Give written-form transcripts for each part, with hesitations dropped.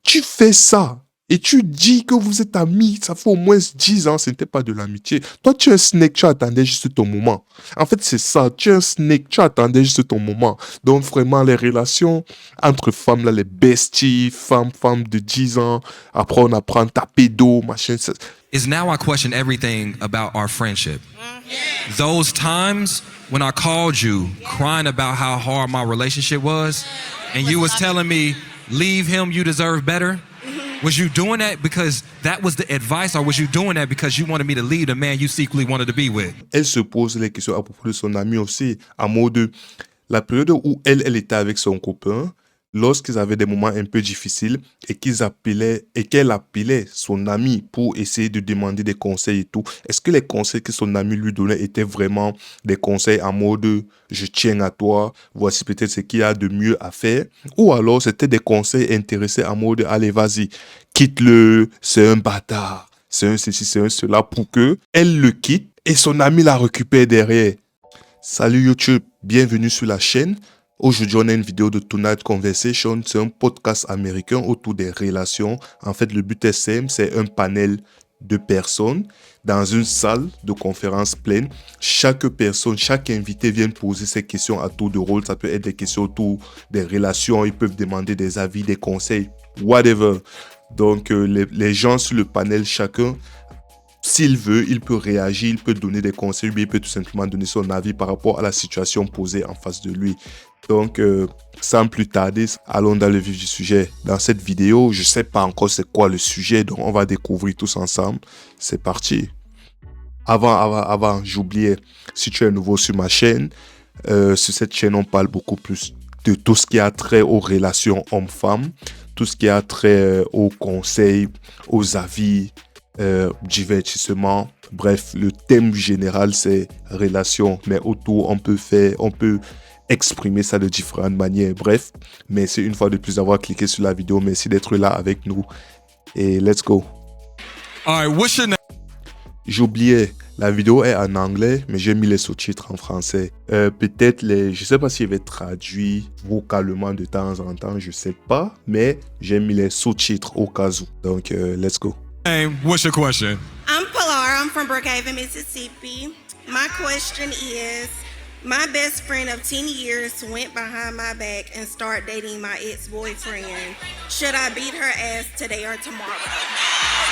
Tu fais ça et tu dis que vous êtes amis, ça fait au moins 10 ans, ce n'était pas de l'amitié. Toi, tu es un snake, tu attendais juste ton moment. En fait, c'est ça, tu es un snake, tu attendais juste ton moment. Donc, vraiment, les relations entre femmes, là, les besties, femmes de 10 ans, après, on apprend à taper d'eau, machin. Is now I question everything about our friendship. Those times when I called you crying about how hard my relationship was, and you was telling me, leave him, you deserve better. Was you doing that because that was the advice, or was you doing that because you wanted me to leave the man you secretly wanted to be with? Elle se pose les questions à propos de son ami aussi, à mode la période où elle était avec son copain, lorsqu'ils avaient des moments un peu difficiles et qu'elle appelait son ami pour essayer de demander des conseils et tout, est-ce que les conseils que son ami lui donnait étaient vraiment des conseils en mode je tiens à toi, voici peut-être ce qu'il y a de mieux à faire, ou alors c'était des conseils intéressés en mode allez vas-y, quitte-le, c'est un bâtard, c'est un ceci, c'est un cela, pour que elle le quitte et son ami la récupère derrière. Salut YouTube, bienvenue sur la chaîne. Aujourd'hui, on a une vidéo de Tonight Conversation. C'est un podcast américain autour des relations. En fait, le but est simple, c'est un panel de personnes dans une salle de conférence pleine. Chaque personne, chaque invité vient poser ses questions à tour de rôle. Ça peut être des questions autour des relations. Ils peuvent demander des avis, des conseils, whatever. Donc, les gens sur le panel, chacun, s'il veut, il peut réagir, il peut donner des conseils, mais il peut tout simplement donner son avis par rapport à la situation posée en face de lui. Donc, sans plus tarder, allons dans le vif du sujet. Dans cette vidéo, je ne sais pas encore c'est quoi le sujet, donc on va découvrir tous ensemble. C'est parti. Avant, j'oubliais, si tu es nouveau sur ma chaîne, sur cette chaîne, on parle beaucoup plus de tout ce qui a trait aux relations hommes-femmes, tout ce qui a trait aux conseils, aux avis, divertissement. Bref, le thème général, c'est relations, mais autour, on peut exprimer ça de différentes manières. Bref, merci une fois de plus d'avoir cliqué sur la vidéo. Merci d'être là avec nous. Et let's go. All right, what's your name? J'oubliais, la vidéo est en anglais, mais j'ai mis les sous-titres en français. Peut-être je sais pas si je vais traduire vocalement de temps en temps, je sais pas, mais j'ai mis les sous-titres au cas où. Donc, let's go. Hey, what's your question? I'm Pilar. I'm from Brookhaven, Mississippi. My question is, my best friend of 10 years went behind my back and started dating my ex-boyfriend. Should I beat her ass today or tomorrow?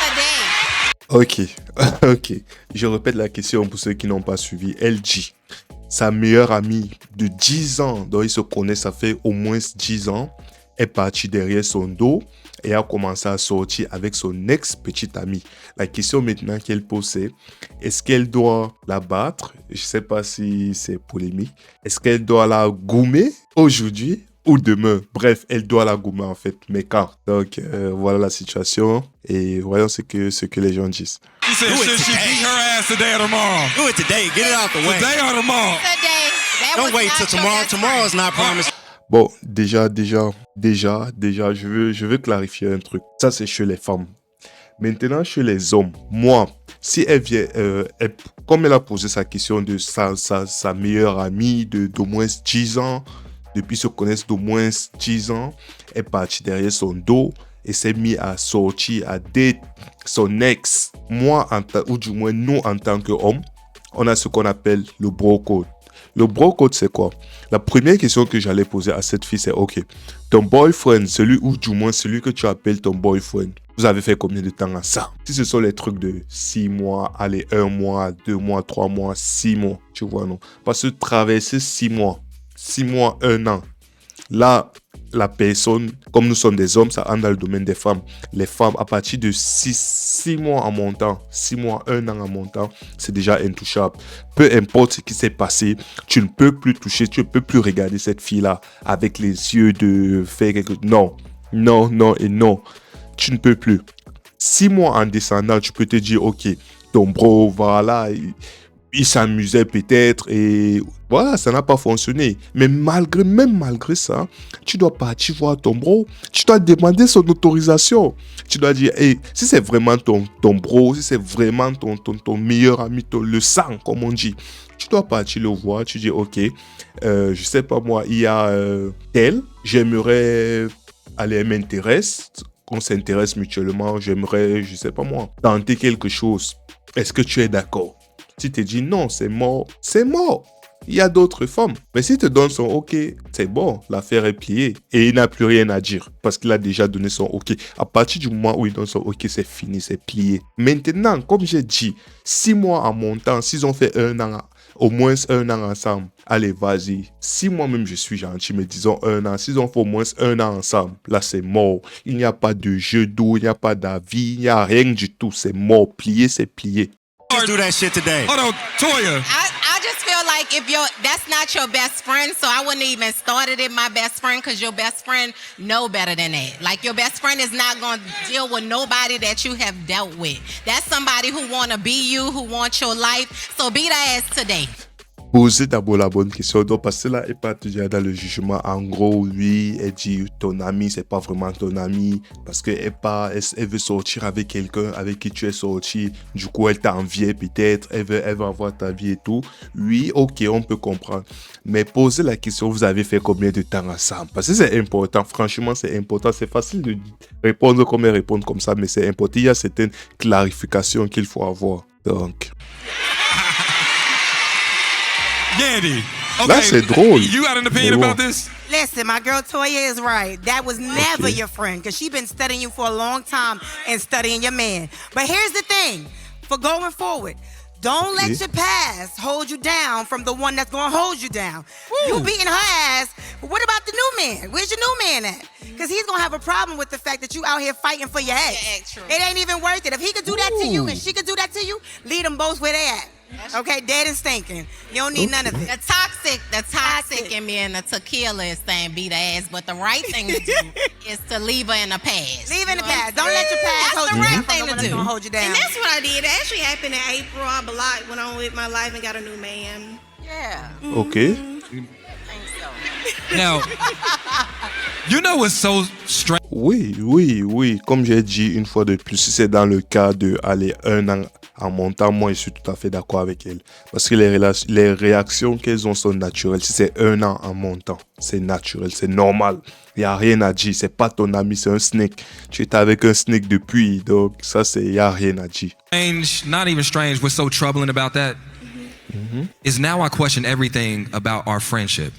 Today. Ok. Je répète la question pour ceux qui n'ont pas suivi. Elle dit, sa meilleure amie de 10 ans, dont ils se connaissent, ça fait au moins 10 ans, est partie derrière son dos et a commencé à sortir avec son ex-petite amie. La question maintenant qu'elle pose, c'est est-ce qu'elle doit la battre? Je ne sais pas si c'est polémique. Est-ce qu'elle doit la goumer aujourd'hui ou demain? Bref, elle doit la goumer en fait, mais quand? Donc voilà la situation et voyons ce que les gens disent. She said, should she beat her ass today or tomorrow? Do it today. Get it out the way. Today or tomorrow? Today. That Don't was wait not till your tomorrow. best Tomorrow friend. is not promised. Bon, déjà, je veux clarifier un truc. Ça, c'est chez les femmes. Maintenant, chez les hommes, moi, si elle vient, comme elle a posé sa question de sa meilleure amie d'au moins 10 ans, depuis se connaissent d'au moins 10 ans, elle est partie derrière son dos et s'est mis à sortir, à date son ex. Moi, ou du moins nous, en tant qu'hommes, on a ce qu'on appelle le bro code. Le bro code, c'est quoi? La première question que j'allais poser à cette fille, c'est ok, ton boyfriend, celui ou du moins celui que tu appelles ton boyfriend, vous avez fait combien de temps à ça? Si ce sont les trucs de 6 mois, allez, 1 mois, 2 mois, 3 mois, 6 mois, tu vois, non? Parce que traverser 6 mois, 1 an, là, la personne, comme nous sommes des hommes, ça entre dans le domaine des femmes. Les femmes, à partir de 6 mois en montant, 6 mois, 1 an en montant, c'est déjà intouchable. Peu importe ce qui s'est passé, tu ne peux plus toucher, tu ne peux plus regarder cette fille-là avec les yeux de faire quelque chose. Non, et non. Tu ne peux plus. 6 mois en descendant, tu peux te dire, ok, ton bro, voilà, il s'amusait peut-être et voilà, ça n'a pas fonctionné. Mais même malgré ça, tu dois partir voir ton bro, tu dois demander son autorisation. Tu dois dire, hey, si c'est vraiment ton bro, si c'est vraiment ton meilleur ami, le sang, comme on dit, tu dois partir le voir, tu dis, ok, je sais pas moi, il y a tel, j'aimerais, allez, elle m'intéresse, qu'on s'intéresse mutuellement, j'aimerais, je sais pas moi, tenter quelque chose. Est-ce que tu es d'accord? Si tu dis non, c'est mort, c'est mort. Il y a d'autres femmes. Mais s'il te donne son OK, c'est bon, l'affaire est pliée. Et il n'a plus rien à dire parce qu'il a déjà donné son OK. À partir du moment où il donne son OK, c'est fini, c'est plié. Maintenant, comme j'ai dit, 6 mois en montant, s'ils ont fait 1 an, au moins 1 an ensemble, allez, vas-y. Si moi-même je suis gentil, mais disons 1 an, s'ils ont fait au moins 1 an ensemble, là c'est mort. Il n'y a pas de jeu d'eau, il n'y a pas d'avis, il n'y a rien du tout. C'est mort, plié, c'est plié. Just do that shit today. Hold on, Toya. I just feel like if that's not your best friend, so I wouldn't even started it my best friend because your best friend know better than that. Like your best friend is not going to deal with nobody that you have dealt with. That's somebody who want to be you, who wants your life. So be that ass today. Posez d'abord la bonne question. Donc, parce que là, elle part déjà dans le jugement. En gros, oui, elle dit ton ami, c'est pas vraiment ton ami. Parce qu'elle elle veut sortir avec quelqu'un avec qui tu es sorti. Du coup, elle t'envie peut-être. Elle veut avoir ta vie et tout. Oui, ok, on peut comprendre. Mais posez la question, vous avez fait combien de temps ensemble? Parce que c'est important. Franchement, c'est important. C'est facile de répondre comme elle répond comme ça, mais c'est important. Il y a certaines clarifications qu'il faut avoir. Donc... Yandy. Là, c'est drôle. You got an opinion Mais bon. about this? Listen, my girl Toya is right. That was never Okay. your friend because she been studying you for a long time and studying your man. But here's the thing, for going forward, don't let Okay. your past hold you down from the one that's going to hold you down. You beating her ass. But what about the new man? Where's your new man at? Because he's going to have a problem with the fact that you out here fighting for your ex. Your ex, true. It ain't even worth it. If he could do that to you and she could do that to you, leave them both where they at. Okay, dead and stinking. You don't need none of it. The toxic in me and the tequila is saying beat her ass, but the right thing to do is to leave her in the past. Leave in the You know what past. Don't let your past That's hold the you right down. thing from the to one that's do. gonna hold you down. And that's what I did. It actually happened in April. I blocked, went on with my life and got a new man. Yeah, Ok. I think so. Now, you know what's so strange? Oui. Comme j'ai dit une fois de plus, si c'est dans le cas de aller 1 an en montant, moi je suis tout à fait d'accord avec elle. Parce que les réactions qu'elles ont sont naturelles. Si c'est 1 an en montant, c'est naturel, c'est normal. Il n'y a rien à dire. C'est pas ton ami, c'est un snake. Tu étais avec un snake depuis, donc ça, il n'y a rien à dire. Not even strange, what's so troubling about that is now I question everything about our friendship.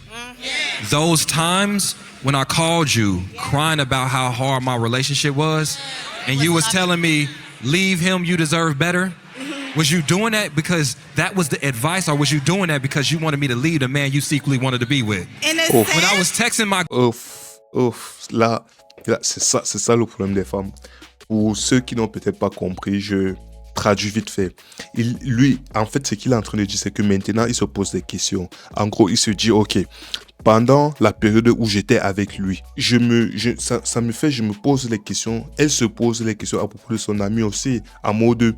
Those times when I called you crying about how hard my relationship was, and you was telling me, leave him, you deserve better. Was you doing that because that was the advice, or was you doing that because you wanted me to leave the man you secretly wanted to be with? And the Oh. When I sad- was texting my Là, c'est ça le problème des femmes. Pour ceux qui n'ont peut-être pas compris, je traduis vite fait. Lui, en fait, ce qu'il est en train de dire, c'est que maintenant, il se pose des questions. En gros, il se dit, ok, pendant la période où j'étais avec lui, je me pose les questions. Elle se pose les questions à propos de son ami aussi, en mode,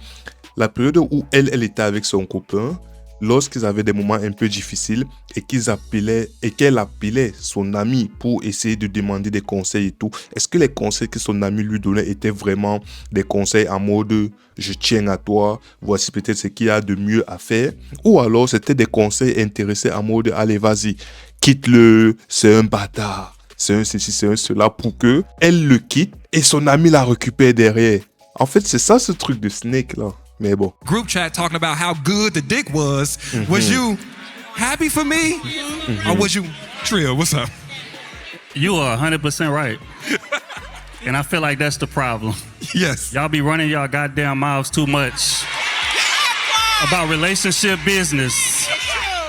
la période où elle était avec son copain, lorsqu'ils avaient des moments un peu difficiles et qu'elle appelait son ami pour essayer de demander des conseils et tout, est-ce que les conseils que son ami lui donnait étaient vraiment des conseils en mode je tiens à toi, voici peut-être ce qu'il y a de mieux à faire, ou alors c'était des conseils intéressés en mode allez vas-y, quitte-le, c'est un bâtard, c'est un ceci, c'est un cela, pour que elle le quitte et son ami la récupère derrière. En fait, c'est ça ce truc de snake là. Mais bon. group chat talking about how good the dick was you happy for me? Or was you, Trill, what's up? You are 100% right. And I feel like that's the problem. Yes. Y'all be running y'all goddamn mouths too much about relationship business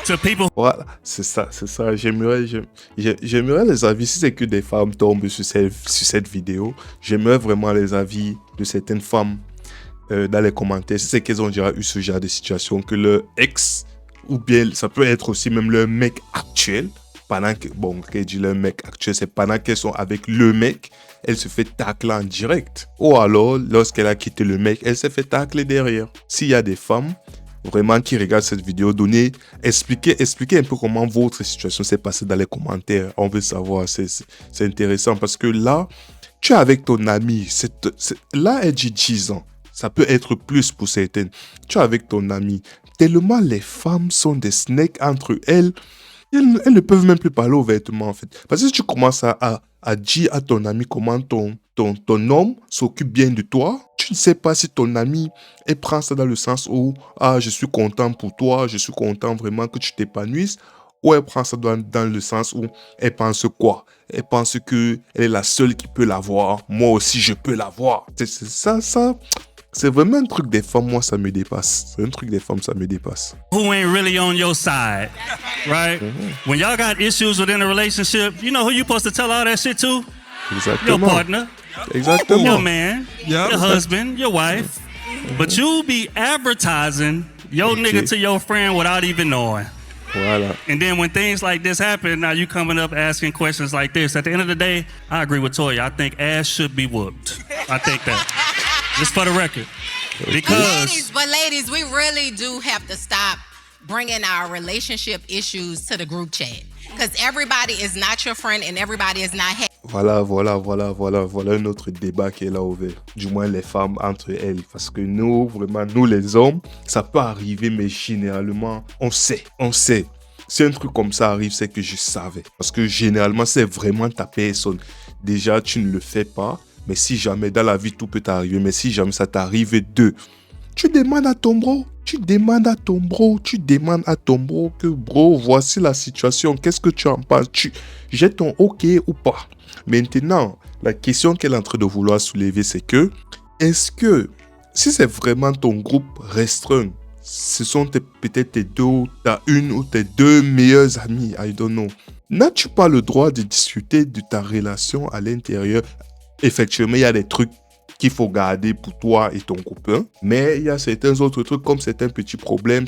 to people. Voilà, c'est ça. J'aimerais les avis, si c'est que des femmes tombent sur cette vidéo, j'aimerais vraiment les avis de certaines femmes dans les commentaires, si c'est qu'elles ont déjà eu ce genre de situation, que leur ex, ou bien ça peut être aussi même leur mec actuel, pendant que, bon, quand je dis leur mec actuel, c'est pendant qu'elles sont avec le mec, elle se fait tacler en direct. Ou alors, lorsqu'elle a quitté le mec, elle s'est fait tacler derrière. S'il y a des femmes vraiment qui regardent cette vidéo, expliquez un peu comment votre situation s'est passée dans les commentaires. On veut savoir, c'est intéressant parce que là, tu es avec ton ami, là elle dit 10 ans. Ça peut être plus pour certaines. Tu es avec ton ami. Tellement les femmes sont des snakes entre elles. elles ne peuvent même plus parler ouvertement, en fait. Parce que si tu commences à dire à ton ami comment ton homme s'occupe bien de toi, tu ne sais pas si ton ami, elle prend ça dans le sens où, je suis content pour toi, je suis content vraiment que tu t'épanouisses, ou elle prend ça dans le sens où elle pense quoi? Elle pense qu'elle est la seule qui peut l'avoir. Moi aussi, je peux l'avoir. C'est vraiment un truc des femmes, moi, ça me dépasse. C'est un truc des femmes, ça me dépasse. Who ain't really on your side, right? When y'all got issues within a relationship, you know who you supposed to tell all that shit to? Your Exactement. partner, Exactement. your man, Yeah. your husband, your wife. But you be advertising your nigga to your friend without even knowing. Voilà. And then when things like this happen, now you coming up asking questions like this. At the end of the day, I agree with Toya. I think ass should be whooped. I think that. Just for the record. Because But ladies, we really do have to stop bringing our relationship issues to the group chat. Because everybody is not your friend and everybody is not happy. Voilà un autre débat qui est là ouvert. Du moins les femmes entre elles. Parce que nous, vraiment, nous les hommes, ça peut arriver, mais généralement, on sait. Si un truc comme ça arrive, c'est que je savais. Parce que généralement, c'est vraiment ta personne. Déjà, tu ne le fais pas. Mais si jamais, dans la vie, tout peut t'arriver. Mais si jamais ça t'arrive tu demandes à ton bro. Tu demandes à ton bro que, bro, voici la situation. Qu'est-ce que tu en penses? J'ai ton OK ou pas? Maintenant, la question qu'elle est en train de vouloir soulever, c'est que, est-ce que, si c'est vraiment ton groupe restreint, ce sont peut-être tes une ou tes deux meilleurs amis, I don't know, n'as-tu pas le droit de discuter de ta relation à l'intérieur? Effectivement, il y a des trucs qu'il faut garder pour toi et ton copain, mais il y a certains autres trucs comme certains petits problèmes,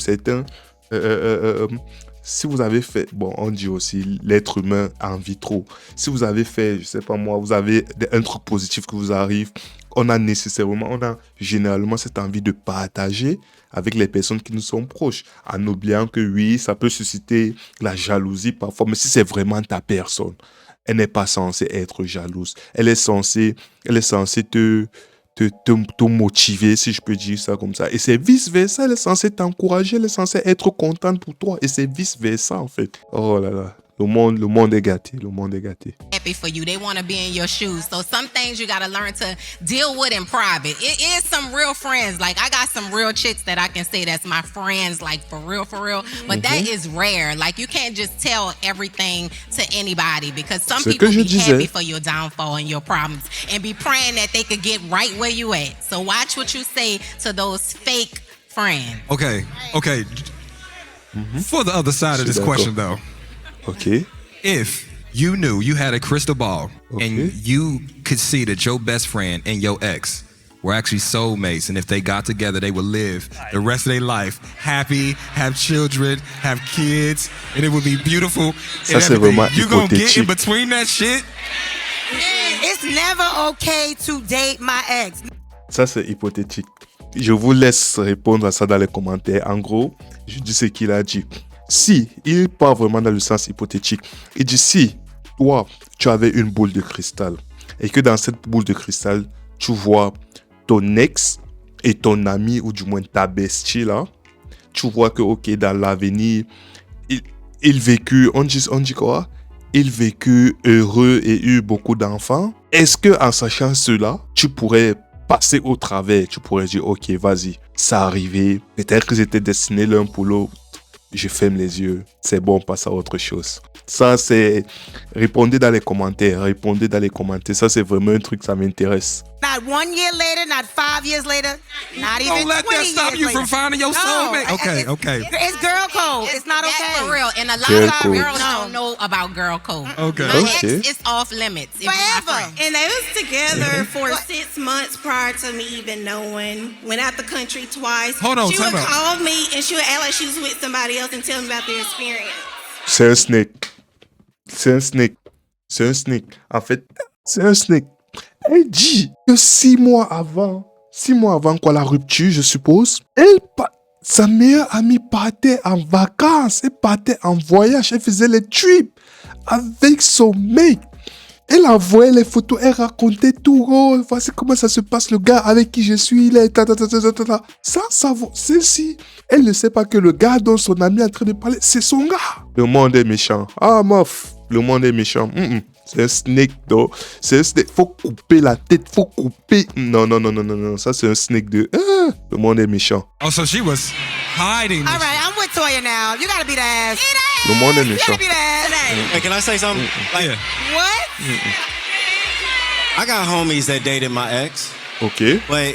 si vous avez fait, bon, on dit aussi l'être humain en vitro. Si vous avez fait, je sais pas moi, vous avez un truc positif qui vous arrive, on a généralement cette envie de partager avec les personnes qui nous sont proches, en oubliant que oui, ça peut susciter la jalousie parfois, mais si c'est vraiment ta personne, elle n'est pas censée être jalouse. Elle est censée te motiver, si je peux dire ça comme ça. Et c'est vice-versa. Elle est censée t'encourager. Elle est censée être contente pour toi. Et c'est vice-versa, en fait. Oh là là. Le monde est gâté. Le monde est gâté. Happy for you. They want to be in your shoes. So some things you got to learn to deal with in private. It is some real friends. Like I got some real chicks that I can say that's my friends, like for real. But that is rare. Like you can't just tell everything to anybody because some people be happy for your downfall and your problems and be praying that they could get right where you at. So watch what you say to those fake friends. Okay. For the other side of this question, though. Okay. If you knew you had a crystal ball and you could see that your best friend and your ex were actually soulmates, and if they got together, they would live the rest of their life happy, have children, have kids, and it would be beautiful. Ça, c'est vraiment you gonna get in hypothétique. between that shit? It's never okay to date my ex. Ça, c'est hypothétique. Je vous laisse répondre à ça dans les commentaires. En gros, je dis ce qu'il a dit. Si, il part vraiment dans le sens hypothétique. Il dit si, toi, tu avais une boule de cristal et que dans cette boule de cristal, tu vois ton ex et ton ami, ou du moins ta bestie là, tu vois que, ok, dans l'avenir, il vécut, on dit quoi? Il vécut heureux et eu beaucoup d'enfants. Est-ce que en sachant cela, tu pourrais passer au travers, tu pourrais dire, ok, vas-y, ça arrivait, peut-être qu'ils étaient destinés l'un pour l'autre. Je ferme les yeux, c'est bon, on passe à autre chose. Ça, c'est... Répondez dans les commentaires, ça, c'est vraiment un truc, ça m'intéresse. Not 1 year later, not 5 years later, not even Don't let 20 that stop years you later. from finding your soulmate. Okay. It's girl code. It's not That's okay. for real. And a lot Girl of our code. girls don't know about girl code. Okay. My Okay. ex is off limits. If you're my Forever. friend. And they was together for 6 months prior to me even knowing. Went out the country twice. Hold on, she time would out. call me and she would act like she was with somebody else and tell me about their experience. C'est un snake. En fait, c'est un snake. Elle dit que 6 mois avant quoi, la rupture, je suppose, sa meilleure amie partait en vacances, elle partait en voyage, elle faisait les trips avec son mec. Elle envoyait les photos, elle racontait tout. Oh, voici comment ça se passe, le gars avec qui je suis, il est ta. Ça vaut. Celle-ci, elle ne sait pas que le gars dont son ami est en train de parler, c'est son gars. Le monde est méchant. Ah, meuf, le monde est méchant. C'est un snake, donc. C'est un snake. Faut couper la tête, faut couper. Non. Ça, c'est un snake de. Le monde est méchant. Oh, so she was hiding. All right, I'm with Toya now. You gotta be the ass. Le monde est You méchant. gotta be the ass. Hey, can I say something? Like, Yeah. What? I got homies that dated my ex, Ok. but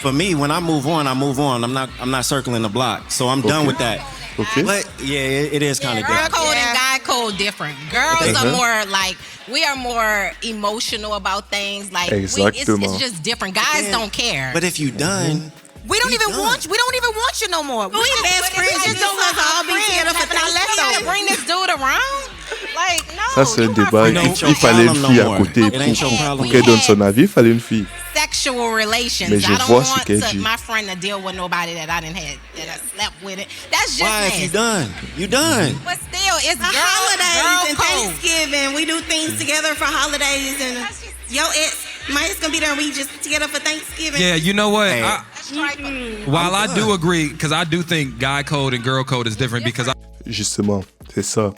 for me, when I move on, I move on. I'm not circling the block, so I'm done with that. Ok. But yeah, it is kind of Girl different. code Yeah. and guy code different. Girls are more like, we are more emotional about things. Like Exactement. it's just different. Guys don't care. But if you done, We don't We even done. want you. We don't even want you no more. We best friends. We You just want to all be together for having our You gotta leftovers. bring this dude around. Like no. Ça, c'est un you my débat. friend. It ain't your Il fallait une problem fille no à more. côté It ain't your problem. pour qu'elle donne son avis. Il fallait une fille. Sexual relations. Mais je I don't vois ce want qu'elle dit. my friend to deal with nobody that I didn't have that I slept with it. That's just why if you nasty. done? You done. But still, it's The girl holidays and code. Thanksgiving, we do things together for holidays, and your ex, my ex gonna be there, and we just together for Thanksgiving. Yeah, you know what? Hey. While I do agree, because I do think guy code and girl code is different because Justement, c'est ça.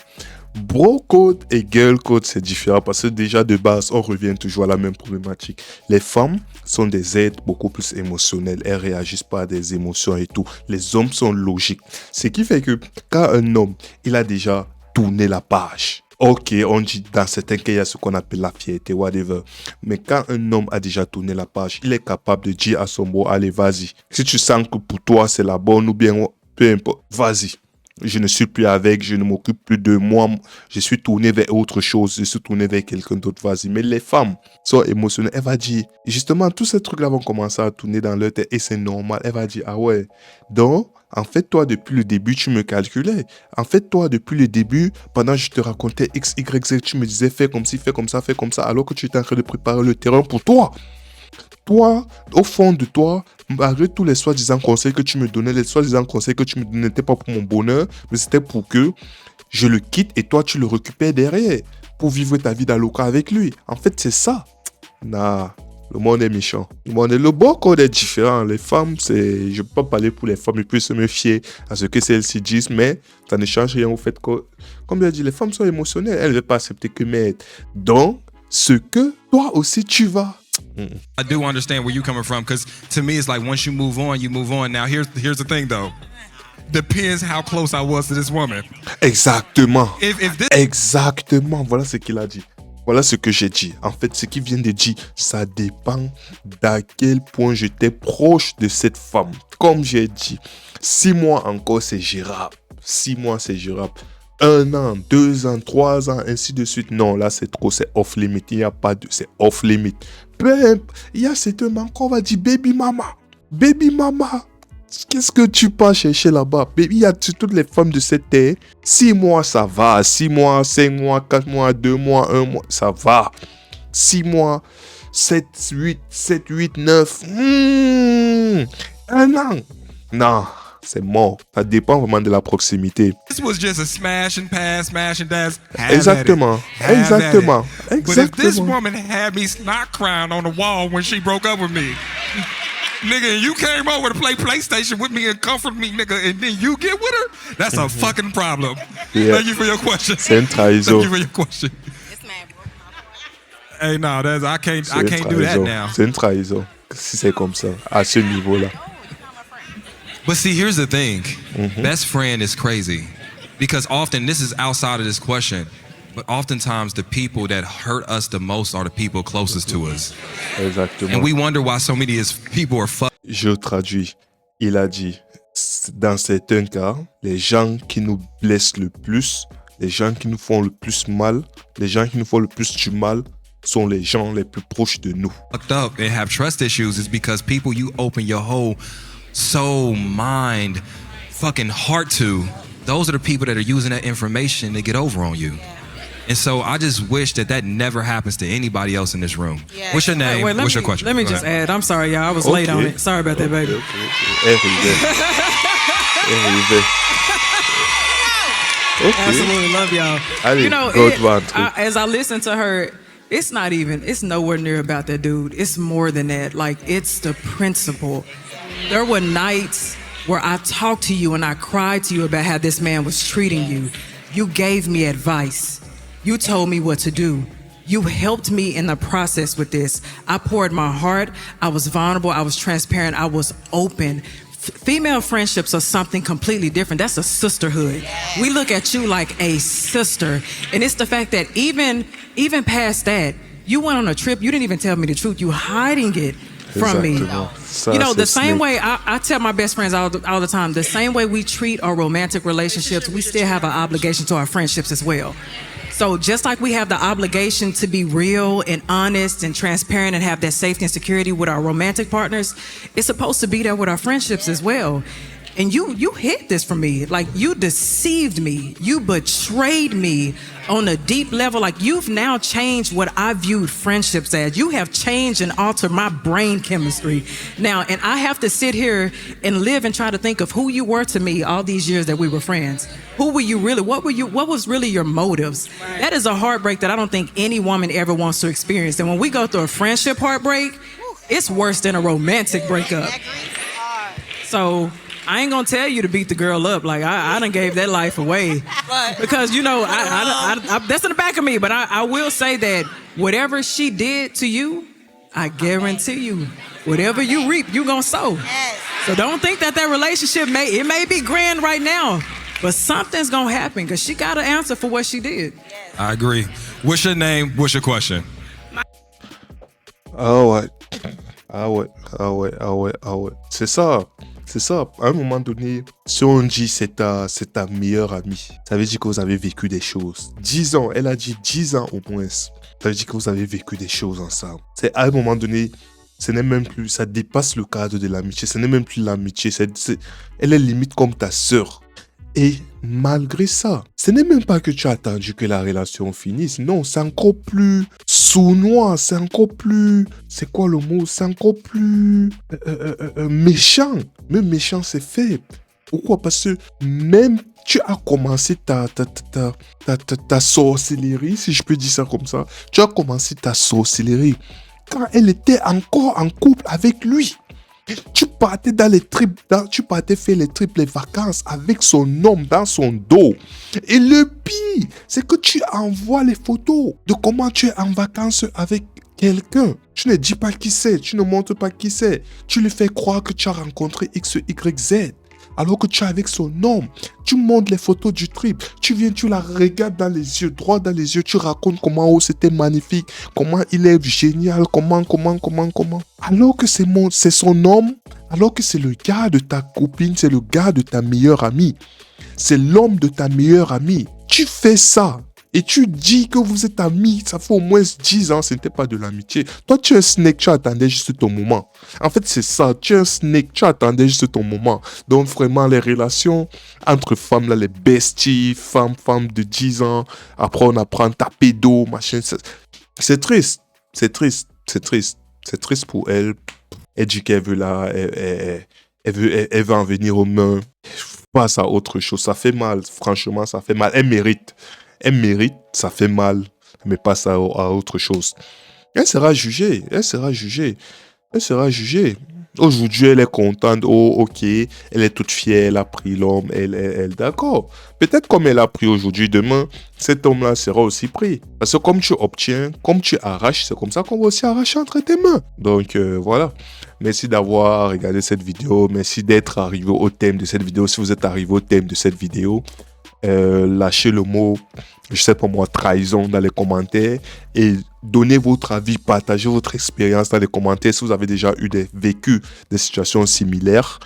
Bro code et girl code, c'est différent parce que déjà de base, on revient toujours à la même problématique. Les femmes sont des êtres beaucoup plus émotionnels. Elles réagissent pas à des émotions et tout. Les hommes sont logiques. Ce qui fait que quand un homme, il a déjà tourné la page. Ok, on dit dans certains cas, il y a ce qu'on appelle la fierté, whatever. Mais quand un homme a déjà tourné la page, il est capable de dire à son bro, allez, vas-y. Si tu sens que pour toi, c'est la bonne ou bien peu importe, vas-y. Je ne suis plus avec, je ne m'occupe plus de moi, je suis tourné vers autre chose, je suis tourné vers quelqu'un d'autre, vas-y. Mais les femmes sont émotionnelles, elle va dire, justement, tous ces trucs-là vont commencer à tourner dans leur tête et c'est normal. Elle va dire, ah ouais, donc, en fait, toi, depuis le début, tu me calculais. En fait, toi, depuis le début, pendant que je te racontais X, Y, Z, tu me disais, fais comme ci, fais comme ça, alors que tu étais en train de préparer le terrain pour toi. Toi, au fond de toi, malgré tous les soi-disant conseils que tu me donnais, les soi-disant conseils que tu me donnais n'étaient pas pour mon bonheur, mais c'était pour que je le quitte et toi, tu le récupères derrière pour vivre ta vie d'aloca avec lui. En fait, c'est ça. Nah, le monde est méchant. Le bon code est différent. Les femmes, c'est... Je ne peux pas parler pour les femmes, ils peuvent se me fier à ce que celles-ci disent, mais ça ne change rien au fait que, comme je dis, les femmes sont émotionnelles. Elles ne veulent pas accepter que m'être. Donc, ce que toi aussi tu vas. I do understand where you're coming from because to me it's like once you move on, you move on. Now here's the thing though. Depends how close I was to this woman. Exactement. If this Exactement. Voilà ce qu'il a dit. Voilà ce que j'ai dit. En fait, ce qu'il vient de dire, ça dépend d'à quel point j'étais proche de cette femme. Comme j'ai dit, 6 mois encore, c'est gérable. 6 mois, c'est gérable. 1 an, 2 ans, 3 ans, ainsi de suite. Non, là, c'est trop, c'est off limit. Il n'y a pas de... C'est off limit. Il y a cet homme encore, on va dire, baby mama. Baby mama. Qu'est-ce que tu peux chercher là-bas? Baby, il y a toutes les femmes de cette terre. 6 mois, ça va. 6 mois, 5 mois, 4 mois, 2 mois, 1 mois, ça va. 6 mois, 7, 8, 9. 1 an. Non, c'est mort. Ça dépend vraiment de la proximité. was just a smash and pass, smash and dash. have Exactement. at it. Have Exactement. at it. But if this Exactement. woman had me snot crying on the wall when she broke up with me, nigga, and you came over to play PlayStation with me and comfort me, nigga, and then you get with her, that's a fucking problem. Yeah. Thank you for your question. C'est une trahison. Thank you for your question. This man broke my heart. Hey, no, that's I can't C'est une do that trahison. now. C'est une trahison. Si c'est comme ça, à ce niveau-là. But see, here's the thing. Best friend is crazy. Because often, this is outside of this question, but oftentimes the people that hurt us the most are the people closest to us. Exactement. And we wonder why so many people are fucked. Je traduis. Il a dit, dans certains cas, les gens qui nous blessent le plus, les gens qui nous font le plus mal, les gens qui nous font le plus du mal, sont les gens les plus proches de nous. Up and have trust issues is because people you open your whole soul, mind, fucking heart to, those are the people that are using that information to get over on you. And so I just wish that never happens to anybody else in this room. Yeah. What's your name? Wait, What's your question? Let me Go just ahead. add. I'm sorry, y'all. I was late on Okay. it. Sorry about that, baby. Okay. Absolutely love y'all. Allez, you know, go to one, too. as I listen to her, It's nowhere near about that dude. It's more than that. Like, it's the principle. There were nights where I talked to you and I cried to you about how this man was treating you. You gave me advice. You told me what to do. You helped me in the process with this. I poured my heart. I was vulnerable. I was transparent. I was open. Female friendships are something completely different. That's a sisterhood. We look at you like a sister. And it's the fact that even past that, you went on a trip, you didn't even tell me the truth. You hiding it from me. Ça, You know, c'est the same snake. way I tell my best friends all the time, the same way we treat our romantic relationships, we still have an obligation to our friendships as well. So just like we have the obligation to be real and honest and transparent and have that safety and security with our romantic partners, it's supposed to be there with our friendships as well. And you hid this from me. Like, you deceived me. You betrayed me on a deep level. Like, you've now changed what I viewed friendships as. You have changed and altered my brain chemistry now. And I have to sit here and live and try to think of who you were to me all these years that we were friends. Who were you really? What was really your motives? That is a heartbreak that I don't think any woman ever wants to experience. And when we go through a friendship heartbreak, it's worse than a romantic breakup. So I ain't gonna tell you to beat the girl up. Like, I done gave that life away. Because, you know, I that's in the back of me. But I will say that whatever she did to you, I guarantee you, whatever you reap, you gonna sow. So don't think that relationship may be grand right now, but something's gonna happen because she got to answer for what she did. I agree. What's your name? What's your question? Ah ouais. C'est ça. À un moment donné, si on dit c'est ta meilleure amie, ça veut dire que vous avez vécu des choses. 10 ans, elle a dit 10 ans au moins. Ça veut dire que vous avez vécu des choses ensemble. C'est à un moment donné, ce n'est même plus, ça dépasse le cadre de l'amitié. Ce n'est même plus l'amitié. Elle est limite comme ta sœur. Et malgré ça, ce n'est même pas que tu as attendu que la relation finisse. Non, c'est encore plus sournois, c'est encore plus... C'est quoi le mot? C'est encore plus méchant. Même méchant, c'est fait. Pourquoi? Parce que même tu as commencé ta sorcellerie, si je peux dire ça comme ça. Tu as commencé ta sorcellerie quand elle était encore en couple avec lui. Tu partais dans les trips, tu partais faire les trips, les vacances avec son homme dans son dos. Et le pire, c'est que tu envoies les photos de comment tu es en vacances avec quelqu'un. Tu ne dis pas qui c'est, tu ne montres pas qui c'est. Tu lui fais croire que tu as rencontré X, Y, Z. Alors que tu es avec son homme, tu montres les photos du trip, tu viens, tu la regardes dans les yeux, droit dans les yeux, tu racontes comment c'était magnifique, comment il est génial, comment. Alors que c'est son homme, alors que c'est le gars de ta copine, c'est le gars de ta meilleure amie, c'est l'homme de ta meilleure amie. Tu fais ça. Et tu dis que vous êtes amis, ça fait au moins 10 ans, ce n'était pas de l'amitié. Toi, tu es un snake, tu attendais juste ton moment. En fait, c'est ça, tu es un snake, tu attendais juste ton moment. Donc, vraiment, les relations entre femmes, là, les besties, femmes de 10 ans, après on apprend à taper d'eau, machin. C'est triste, c'est triste pour elle. Elle dit qu'elle veut là, elle veut en venir aux mains. Passe à autre chose, ça fait mal, franchement, ça fait mal. Elle mérite, ça fait mal, mais passe à autre chose. Elle sera jugée. Aujourd'hui, elle est contente, oh ok, elle est toute fière, elle a pris l'homme, elle d'accord. Peut-être comme elle a pris aujourd'hui, demain, cet homme-là sera aussi pris. Parce que comme tu obtiens, comme tu arraches, c'est comme ça qu'on va aussi arracher entre tes mains. Donc voilà. Merci d'avoir regardé cette vidéo, merci d'être arrivé au thème de cette vidéo. Si vous êtes arrivé au thème de cette vidéo, lâchez le mot, je sais pas moi, trahison dans les commentaires et donnez votre avis, partagez votre expérience dans les commentaires si vous avez déjà vécu des situations similaires.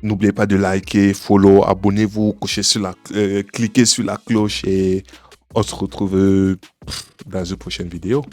N'oubliez pas de liker, follow, abonnez-vous, cliquez sur la cloche et on se retrouve dans une prochaine vidéo.